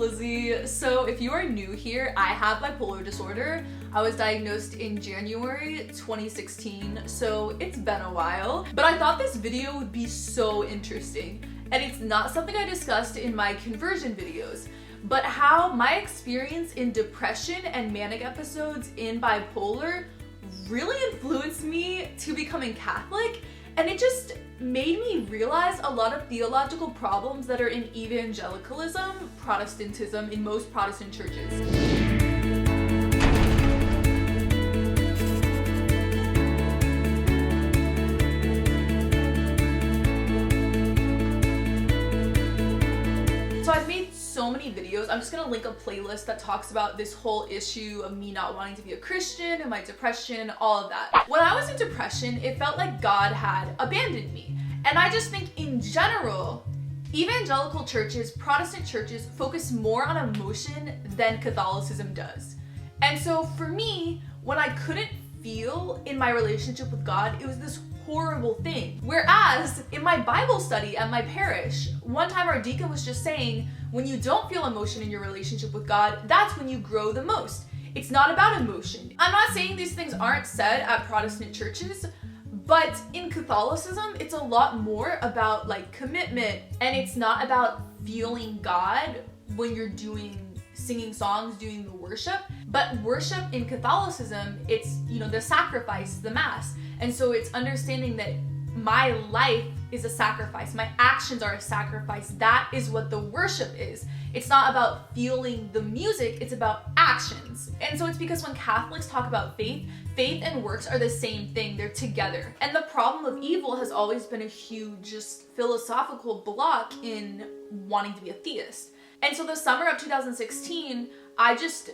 Lizzie. So if you are new here, I have bipolar disorder. I was diagnosed in January 2016, so it's been a while. But I thought this video would be so interesting. And it's not something I discussed in my conversion videos, but how my experience in depression and manic episodes in bipolar really influenced me to becoming Catholic. And it just made me realize a lot of theological problems that are in evangelicalism, Protestantism, in most Protestant churches. So I've made so many videos. I'm just gonna link a playlist that talks about this whole issue of me not wanting to be a Christian and my depression, all of that. When I was in depression, it felt like God had abandoned me. And I just think in general, evangelical churches, Protestant churches, focus more on emotion than Catholicism does. And so for me, when I couldn't feel in my relationship with God, it was this horrible thing. Whereas in my Bible study at my parish, one time our deacon was just saying, when you don't feel emotion in your relationship with God, that's when you grow the most. It's not about emotion. I'm not saying these things aren't said at Protestant churches, but in Catholicism, it's a lot more about like commitment, and it's not about feeling God when you're singing songs, doing the worship. But worship in Catholicism, it's, the sacrifice, the Mass. And so it's understanding that my life is a sacrifice. My actions are a sacrifice. That is what the worship is. It's not about feeling the music, it's about actions. And so it's because when Catholics talk about faith, faith and works are the same thing. They're together. And the problem of evil has always been a huge just philosophical block in wanting to be a theist. And so the summer of 2016, I just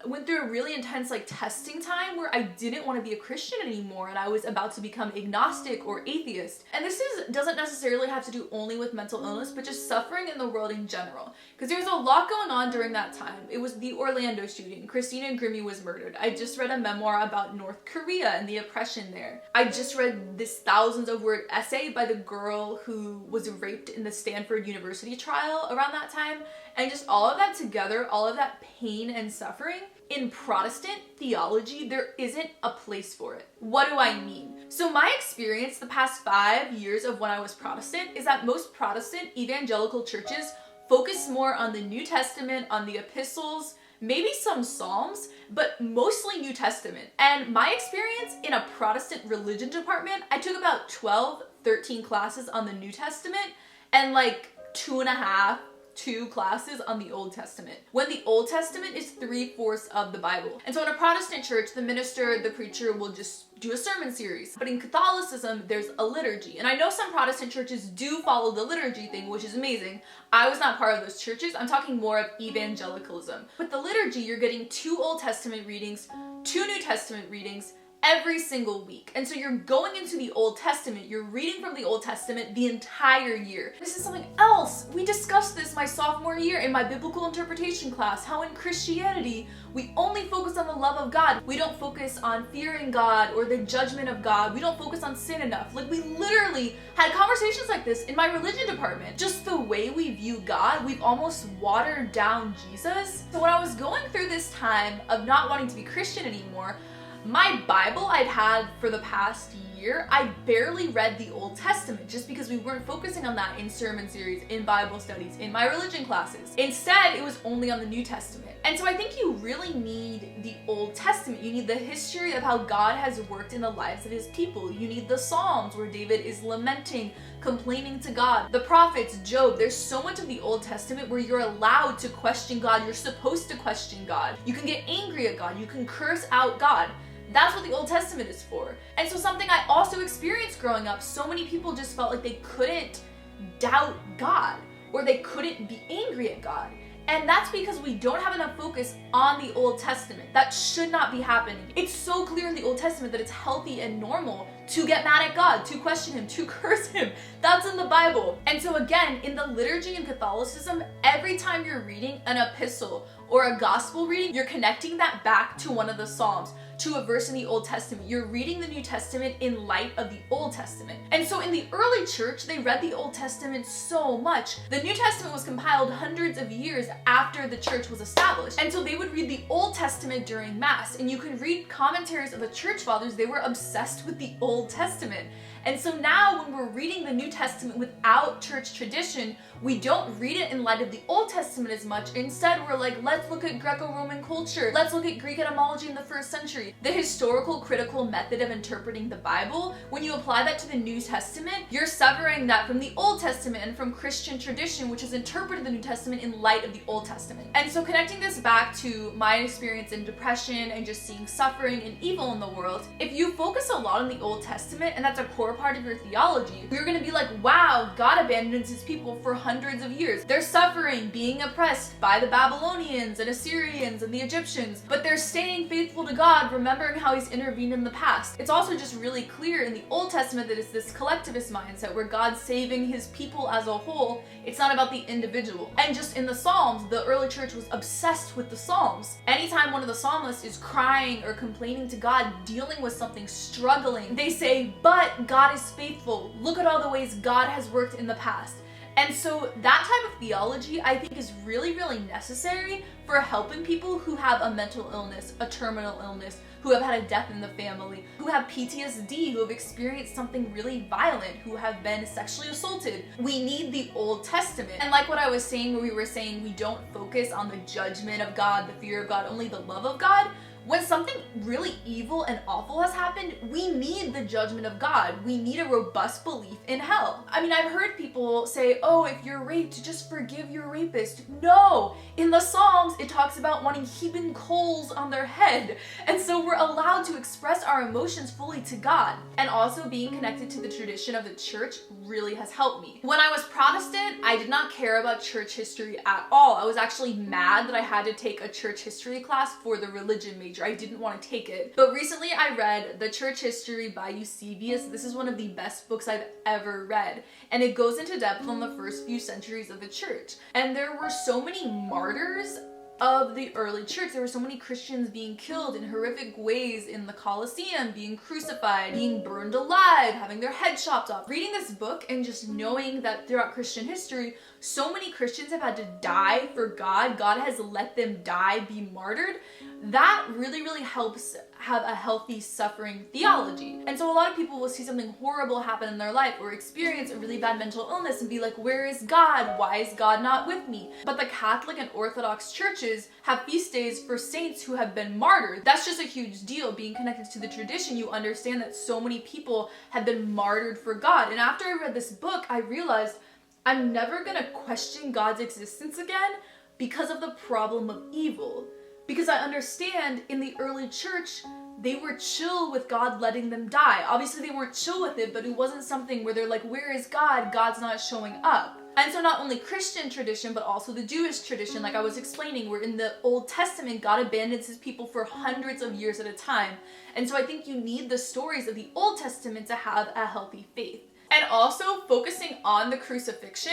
went through a really intense testing time where I didn't want to be a Christian anymore, and I was about to become agnostic or atheist. And this doesn't necessarily have to do only with mental illness, but just suffering in the world in general. Because there's a lot going on during that time. It was the Orlando shooting. Christina Grimmie was murdered. I just read a memoir about North Korea and the oppression there. I just read this thousands of word essay by the girl who was raped in the Stanford University trial around that time. And just all of that together, all of that pain and suffering, in Protestant theology, there isn't a place for it. What do I mean? So my experience the past 5 years of when I was Protestant is that most Protestant evangelical churches focus more on the New Testament, on the epistles, maybe some Psalms, but mostly New Testament. And my experience in a Protestant religion department, I took about 12, 13 classes on the New Testament and 2 classes on the Old Testament, when the Old Testament is 3/4 of the Bible. And so in a Protestant church, the minister, the preacher will just do a sermon series. But in Catholicism, there's a liturgy. And I know some Protestant churches do follow the liturgy thing, which is amazing. I was not part of those churches. I'm talking more of evangelicalism. With the liturgy, you're getting 2 Old Testament readings, 2 New Testament readings, every single week. And so you're going into the Old Testament, you're reading from the Old Testament the entire year. This is something else. We discussed this my sophomore year in my biblical interpretation class, how in Christianity, we only focus on the love of God. We don't focus on fearing God or the judgment of God. We don't focus on sin enough. We literally had conversations like this in my religion department. Just the way we view God, we've almost watered down Jesus. So when I was going through this time of not wanting to be Christian anymore, my Bible I'd had for the past year, I barely read the Old Testament just because we weren't focusing on that in sermon series, in Bible studies, in my religion classes. Instead, it was only on the New Testament. And so I think you really need the Old Testament. You need the history of how God has worked in the lives of his people. You need the Psalms where David is lamenting, complaining to God. The prophets, Job, there's so much of the Old Testament where you're allowed to question God. You're supposed to question God. You can get angry at God. You can curse out God. That's what the Old Testament is for. And so something I also experienced growing up, so many people just felt like they couldn't doubt God or they couldn't be angry at God. And that's because we don't have enough focus on the Old Testament. That should not be happening. It's so clear in the Old Testament that it's healthy and normal to get mad at God, to question him, to curse him. That's in the Bible. And so again, in the liturgy in Catholicism, every time you're reading an epistle or a gospel reading, you're connecting that back to one of the Psalms, to a verse in the Old Testament. You're reading the New Testament in light of the Old Testament. And so in the early church, they read the Old Testament so much. The New Testament was compiled hundreds of years after the church was established. And so they would read the Old Testament during Mass. And you can read commentaries of the church fathers, they were obsessed with the Old Testament. And so now when we're reading the New Testament without church tradition, we don't read it in light of the Old Testament as much. Instead, we're like, let's look at Greco-Roman culture. Let's look at Greek etymology in the 1st century. The historical critical method of interpreting the Bible, when you apply that to the New Testament, you're severing that from the Old Testament and from Christian tradition, which has interpreted the New Testament in light of the Old Testament. And so connecting this back to my experience in depression and just seeing suffering and evil in the world, if you focus a lot on the Old Testament and that's a core part of your theology, you're gonna be like, wow, God abandons his people for hundreds of years. They're suffering, being oppressed by the Babylonians and Assyrians and the Egyptians, but they're staying faithful to God, remembering how he's intervened in the past. It's also just really clear in the Old Testament that it's this collectivist mindset where God's saving his people as a whole. It's not about the individual. And just in the Psalms, the early church was obsessed with the Psalms. Anytime one of the psalmists is crying or complaining to God, dealing with something, struggling, they say, but God is faithful. Look at all the ways God has worked in the past. And so that type of theology, I think, is really, really necessary for helping people who have a mental illness, a terminal illness, who have had a death in the family, who have PTSD, who have experienced something really violent, who have been sexually assaulted. We need the Old Testament. And like what I was saying, where we were saying we don't focus on the judgment of God, the fear of God, only the love of God. When something really evil and awful has happened, we need the judgment of God. We need a robust belief in hell. I mean, I've heard people say, oh, if you're raped, just forgive your rapist. No! In the Psalms, it talks about wanting heaping coals on their head. And so we're allowed to express our emotions fully to God. And also being connected to the tradition of the church really has helped me. When I was Protestant, I did not care about church history at all. I was actually mad that I had to take a church history class for the religion major. I didn't want to take it. But recently I read The Church History by Eusebius. This is one of the best books I've ever read. And it goes into depth on the first few centuries of the church. And there were so many martyrs of the early church. There were so many Christians being killed in horrific ways in the Colosseum, being crucified, being burned alive, having their head chopped off. Reading this book and just knowing that throughout Christian history, so many Christians have had to die for God. God has let them die, be martyred. That really, really helps have a healthy suffering theology. And so a lot of people will see something horrible happen in their life or experience a really bad mental illness and be like, where is God? Why is God not with me? But the Catholic and Orthodox churches have feast days for saints who have been martyred. That's just a huge deal. Being connected to the tradition, you understand that so many people have been martyred for God. And after I read this book, I realized I'm never gonna question God's existence again because of the problem of evil. Because I understand in the early church, they were chill with God letting them die. Obviously they weren't chill with it, but it wasn't something where they're like, where is God? God's not showing up. And so not only Christian tradition, but also the Jewish tradition, like I was explaining, where in the Old Testament, God abandons his people for hundreds of years at a time. And so I think you need the stories of the Old Testament to have a healthy faith. And also focusing on the crucifixion.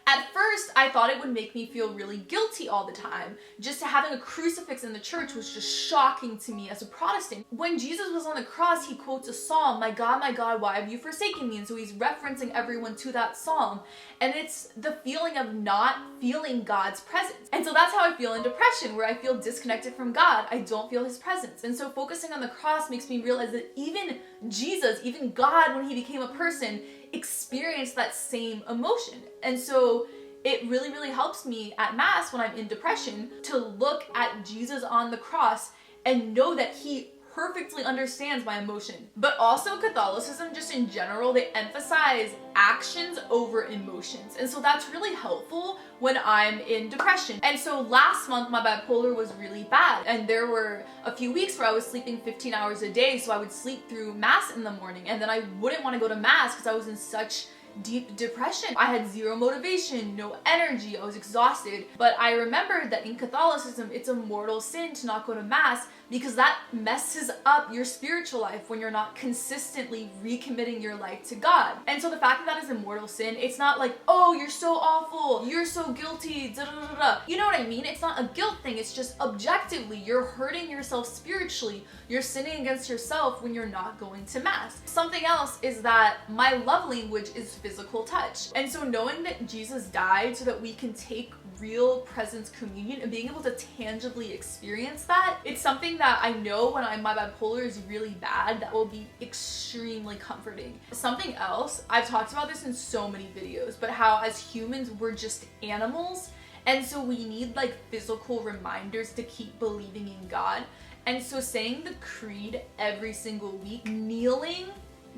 At first, I thought it would make me feel really guilty all the time. Just having a crucifix in the church was just shocking to me as a Protestant. When Jesus was on the cross, he quotes a psalm, my God, why have you forsaken me? And so he's referencing everyone to that psalm. And it's the feeling of not feeling God's presence. And so that's how I feel in depression, where I feel disconnected from God. I don't feel his presence. And so focusing on the cross makes me realize that even Jesus, even God, when he became a person, experienced that same emotion. And so it really, really helps me at Mass when I'm in depression to look at Jesus on the cross and know that he perfectly understands my emotion. But also Catholicism, just in general, they emphasize actions over emotions. And so that's really helpful when I'm in depression. And so last month, my bipolar was really bad. And there were a few weeks where I was sleeping 15 hours a day. So I would sleep through Mass in the morning. And then I wouldn't want to go to Mass because I was in such deep depression. I had zero motivation, no energy, I was exhausted. But I remembered that in Catholicism, it's a mortal sin to not go to Mass because that messes up your spiritual life when you're not consistently recommitting your life to God. And so the fact that that is a mortal sin, it's not like, oh, you're so awful, you're so guilty, da da da da. You know what I mean? It's not a guilt thing, it's just objectively, you're hurting yourself spiritually. You're sinning against yourself when you're not going to Mass. Something else is that my love language is physical touch. And so knowing that Jesus died so that we can take real presence communion and being able to tangibly experience that, it's something that I know when my bipolar is really bad, that will be extremely comforting. Something else, I've talked about this in so many videos, but how as humans, we're just animals. And so we need like physical reminders to keep believing in God. And so saying the creed every single week, kneeling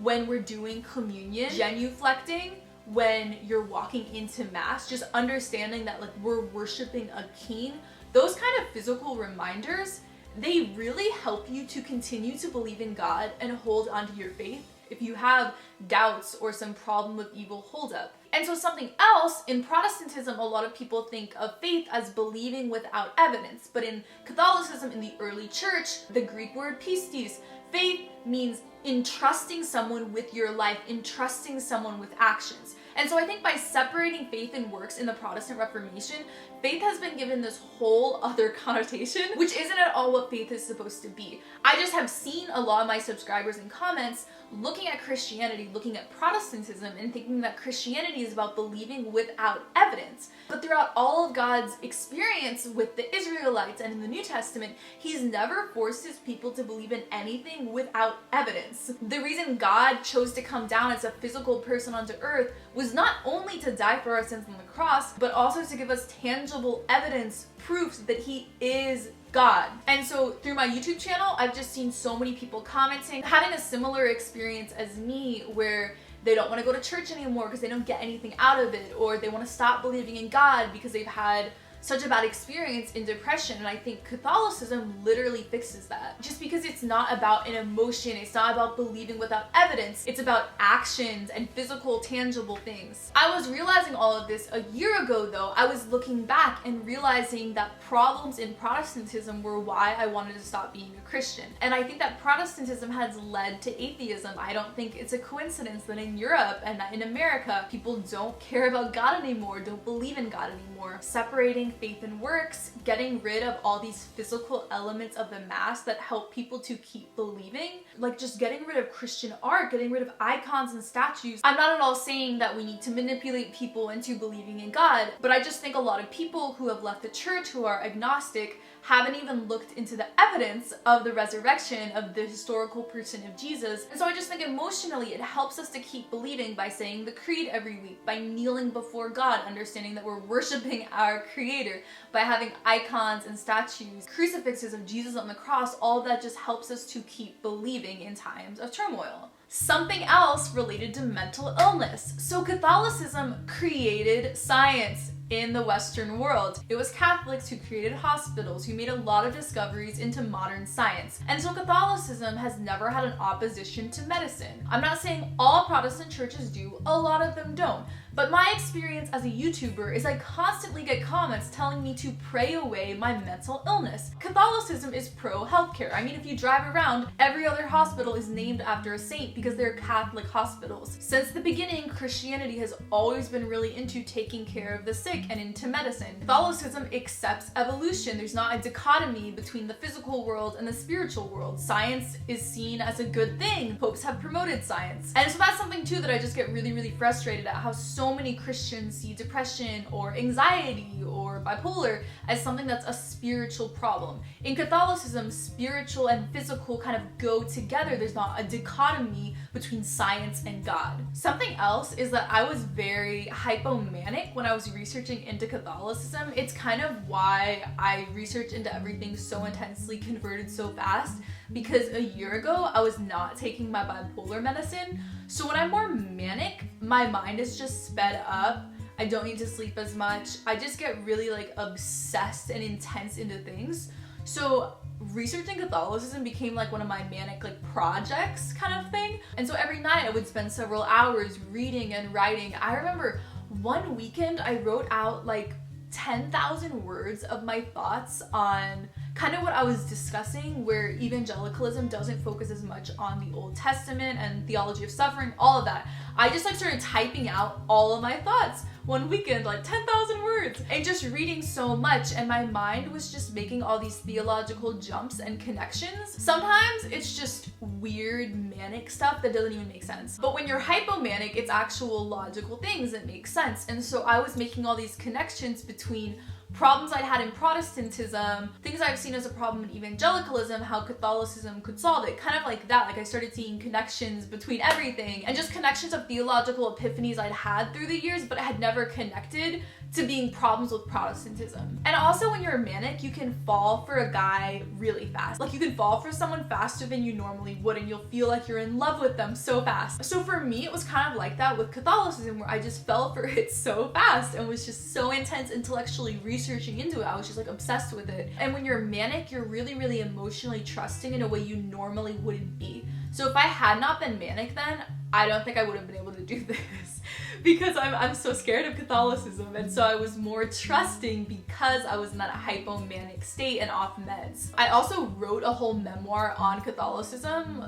when we're doing communion, genuflecting when you're walking into Mass, just understanding that like we're worshiping a king, those kind of physical reminders, they really help you to continue to believe in God and hold onto your faith if you have doubts or some problem with evil holdup. And so something else, in Protestantism, a lot of people think of faith as believing without evidence. But in Catholicism, in the early church, the Greek word pistis, faith means entrusting someone with your life, entrusting someone with actions. And so I think by separating faith and works in the Protestant Reformation, faith has been given this whole other connotation, which isn't at all what faith is supposed to be. I just have seen a lot of my subscribers in comments looking at Christianity, looking at Protestantism, and thinking that Christianity is about believing without evidence. But throughout all of God's experience with the Israelites and in the New Testament, he's never forced his people to believe in anything without evidence. The reason God chose to come down as a physical person onto earth was not only to die for our sins on the cross, but also to give us tangible evidence, proofs that he is God. And so through my YouTube channel, I've just seen so many people commenting, having a similar experience as me, where they don't want to go to church anymore because they don't get anything out of it, or they want to stop believing in God because they've had such a bad experience in depression. And I think Catholicism literally fixes that. Just because it's not about an emotion, it's not about believing without evidence, it's about actions and physical, tangible things. I was realizing all of this a year ago though. I was looking back and realizing that problems in Protestantism were why I wanted to stop being a Christian. And I think that Protestantism has led to atheism. I don't think it's a coincidence that in Europe and in America, people don't care about God anymore, don't believe in God anymore. Separating faith and works, getting rid of all these physical elements of the Mass that help people to keep believing, like just getting rid of Christian art, getting rid of icons and statues. I'm not at all saying that we need to manipulate people into believing in God, but I just think a lot of people who have left the church, who are agnostic, haven't even looked into the evidence of the resurrection, of the historical person of Jesus. And so I just think emotionally it helps us to keep believing by saying the creed every week, by kneeling before God, understanding that we're worshiping our Creator, by having icons and statues, crucifixes of Jesus on the cross. All of that just helps us to keep believing in times of turmoil. Something else related to mental illness. So Catholicism created science in the Western world. It was Catholics who created hospitals, who made a lot of discoveries into modern science. And so Catholicism has never had an opposition to medicine. I'm not saying all Protestant churches do, a lot of them don't. But my experience as a YouTuber is I constantly get comments telling me to pray away my mental illness. Catholicism is pro-healthcare. I mean, if you drive around, every other hospital is named after a saint because they're Catholic hospitals. Since the beginning, Christianity has always been really into taking care of the sick and into medicine. Catholicism accepts evolution. There's not a dichotomy between the physical world and the spiritual world. Science is seen as a good thing. Popes have promoted science. And so that's something too that I just get really, really frustrated at, how so many Christians see depression or anxiety or bipolar as something that's a spiritual problem. In Catholicism, spiritual and physical kind of go together. There's not a dichotomy between science and God. Something else is that I was very hypomanic when I was researching into Catholicism. It's kind of why I researched into everything so intensely, converted so fast, because a year ago I was not taking my bipolar medicine. So when I'm more manic, my mind is just sped up. I don't need to sleep as much. I just get really like obsessed and intense into things. So researching Catholicism became like one of my manic like projects kind of thing. And so every night I would spend several hours reading and writing. I remember one weekend I wrote out like 10,000 words of my thoughts on kind of what I was discussing, where evangelicalism doesn't focus as much on the Old Testament and theology of suffering, all of that. I just like started typing out all of my thoughts one weekend, like 10,000 words, and just reading so much, and my mind was just making all these theological jumps and connections. Sometimes it's just weird manic stuff that doesn't even make sense. But when you're hypomanic, it's actual logical things that make sense. And so I was making all these connections between problems I'd had in Protestantism, things I've seen as a problem in evangelicalism, how Catholicism could solve it, kind of like that. Like I started seeing connections between everything and just connections of theological epiphanies I'd had through the years, but I had never connected to being problems with Protestantism. And also when you're manic, you can fall for a guy really fast. Like you can fall for someone faster than you normally would, and you'll feel like you're in love with them so fast. So for me, it was kind of like that with Catholicism, where I just fell for it so fast and was just so intense intellectually researching into it. I was just like obsessed with it. And when you're manic, you're really, really emotionally trusting in a way you normally wouldn't be. So if I had not been manic then, I don't think I would have been able to do this because I'm so scared of Catholicism. And so I was more trusting because I was in that hypomanic state and off meds. I also wrote a whole memoir on Catholicism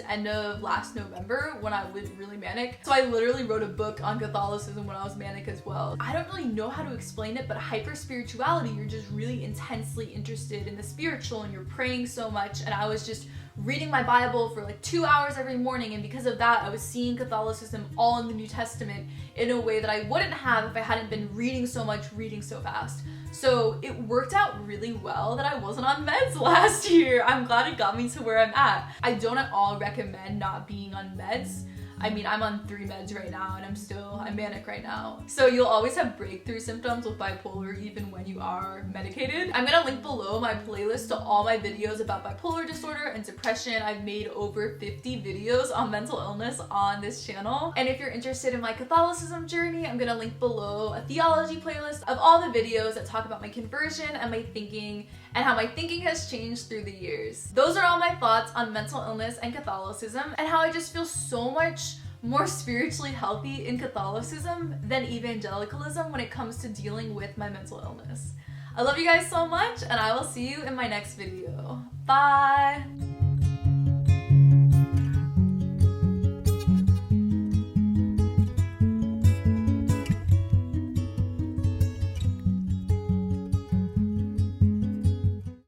end of last November when I was really manic. So I literally wrote a book on Catholicism when I was manic as well. I don't really know how to explain it, but hyper-spirituality, you're just really intensely interested in the spiritual and you're praying so much. And I was just reading my Bible for like 2 hours every morning, and because of that I was seeing Catholicism all in the New Testament in a way that I wouldn't have if I hadn't been reading so much, reading so fast. So it worked out really well that I wasn't on meds last year. I'm glad it got me to where I'm at. I don't at all recommend not being on meds. I mean, I'm on 3 meds right now and I'm manic right now. So you'll always have breakthrough symptoms with bipolar even when you are medicated. I'm gonna link below my playlist to all my videos about bipolar disorder and depression. I've made over 50 videos on mental illness on this channel. And if you're interested in my Catholicism journey, I'm gonna link below a theology playlist of all the videos that talk about my conversion and my thinking and how my thinking has changed through the years. Those are all my thoughts on mental illness and Catholicism, and how I just feel so much more spiritually healthy in Catholicism than evangelicalism when it comes to dealing with my mental illness. I love you guys so much, and I will see you in my next video. Bye!